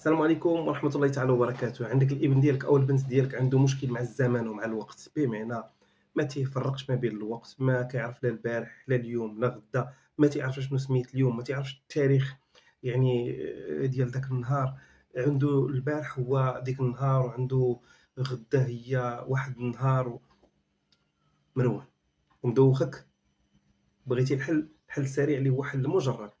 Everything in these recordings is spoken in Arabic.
السلام عليكم ورحمة الله تعالى وبركاته. عندك الابن ديالك أو البنت ديالك عنده مشكل مع الزمن ومع الوقت، بمعنى ما تيفرقش ما بين الوقت، ما كيعرف لا البارح لا اليوم لا غدا، ما تيعرفش شنو سميت اليوم، ما تيعرفش التاريخ يعني ديال داك النهار. عنده البارح هو ديك النهار، وعنده غدا هي واحد النهار. مروان ومدوخك، بغيتي الحل السريع اللي هو حل مجرد.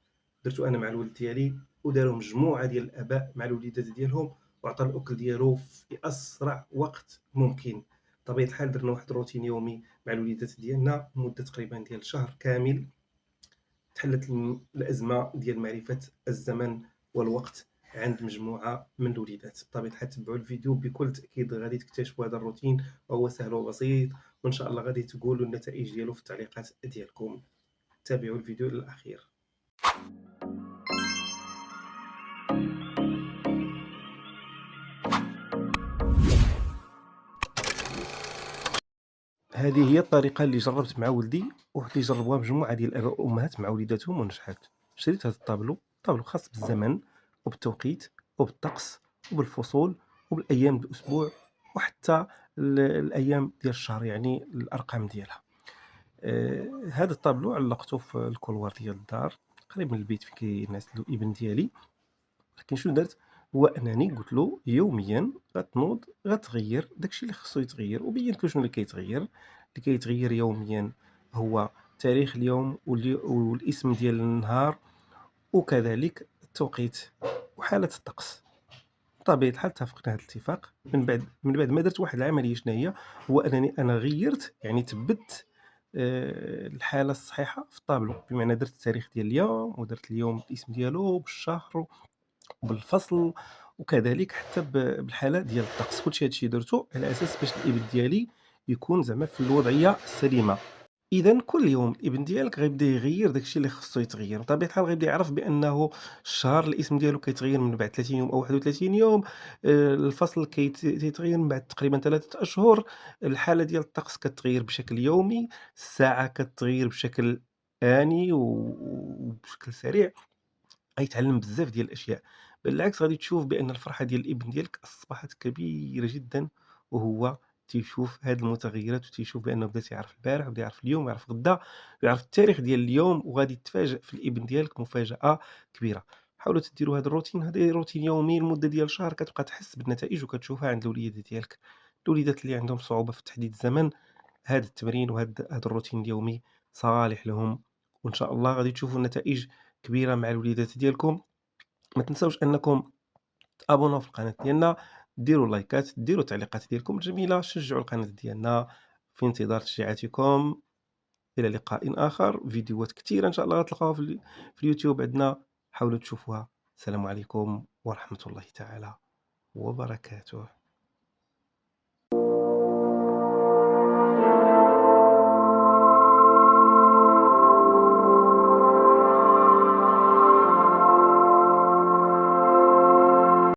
درتو انا مع الولد ديالي، وداروا مجموعه ديال الاباء مع الوليدات ديالهم، وعطى الاكل ديالو في اسرع وقت ممكن. بطبيعه الحال درنا واحد الروتين يومي مع الوليدات ديالنا مده تقريبا ديال شهر كامل. تحلت الازمه ديال معرفه الزمن والوقت عند مجموعه من الوليدات. بطبيعه الحال تبعوا الفيديو، بكل تاكيد غادي تكتشفوا هذا الروتين وهو سهل وبسيط، وان شاء الله غادي تقولوا النتائج ديالو في التعليقات ديالكم. تابعوا الفيديو إلى الأخير. هذه هي الطريقة اللي جربت مع ولدي، واللي جربوها مجموعة ديال الآباء والأمهات مع وليداتهم ونجحت. شريت هذا الطابلو خاص بالزمن وبالتوقيت وبالطقس وبالفصول وبالأيام الأسبوع، وحتى الأيام ديال الشهر، يعني الأرقام ديالها. هذا الطابلو علقته في الكولوار ديال الدار قريب من البيت فين كينعس الابن ديالي. لكن شنو درت، هو انني قلت له يوميا غتنوض غتغير داكشي اللي خصو يتغير، وبينت له شنو اللي كيتغير. اللي كيتغير يوميا هو تاريخ اليوم والاسم ديال النهار، وكذلك التوقيت وحالة الطقس. بطبيعة الحال اتفقنا هذا الاتفاق. من بعد ما درت واحد العملية، شنو هي، هو انني انا غيرت، يعني تبت الحالة الصحيحة في الطابلو، بمعنى درت التاريخ ديال اليوم، ودرت اليوم الاسم ديالو بالشهر بالفصل، وكذلك حتى بالحالة ديال الطقس. كلشي هادشي درتو على أساس باش الإبن ديالي يكون زعما في الوضعية السليمة. إذا كل يوم الابن ديالك غيبدا يغيّر داكشي اللي خصو يتغيّر، بطبيعة الحال غيبدا يعرف بأنه الشهر الاسم ديالو كيتغيّر من بعد 30 يوم أو 31 يوم، الفصل تيتغيّر من بعد تقريبا 3 أشهر، الحالة ديال الطقس كتغيّر بشكل يومي، الساعة كتغيّر بشكل آني وبشكل سريع. غيتعلم بزاف ديال الأشياء. بل بالعكس غادي تشوف بأن الفرحة ديال الابن ديالك أصبحت كبيرة جدًا، وهو تيشوف هاد المتغيرات، وتيشوف بأنه بدا تيعرف البارح وبدا يعرف اليوم ويعرف غدا ويعرف التاريخ ديال اليوم، وغادي تفاجأ في الابن ديالك مفاجأة كبيرة. حاولوا ديروا هذا الروتين، هذا روتين يومي لمدة ديال شهر، كتبقى تحس بالنتائج وكتشوفها عند الوليدات ديالك. الوليدات اللي عندهم صعوبة في تحديد الزمن، هذا التمرين هذا الروتين اليومي صالح لهم، وإن شاء الله غادي تشوفوا نتائج كبيرة مع الوليدات ديالكم. ما تنساوش أنكم تابوناو في القناة ديالنا، ديروا لايكات، ديروا تعليقات ديالكم الجميلة، شجعوا القناة ديالنا. في انتظار تشجيعاتكم. إلى لقاء آخر، فيديوهات كثيرة إن شاء الله غتلقاوها في اليوتيوب عندنا، حاولوا تشوفوها. السلام عليكم ورحمة الله تعالى وبركاته.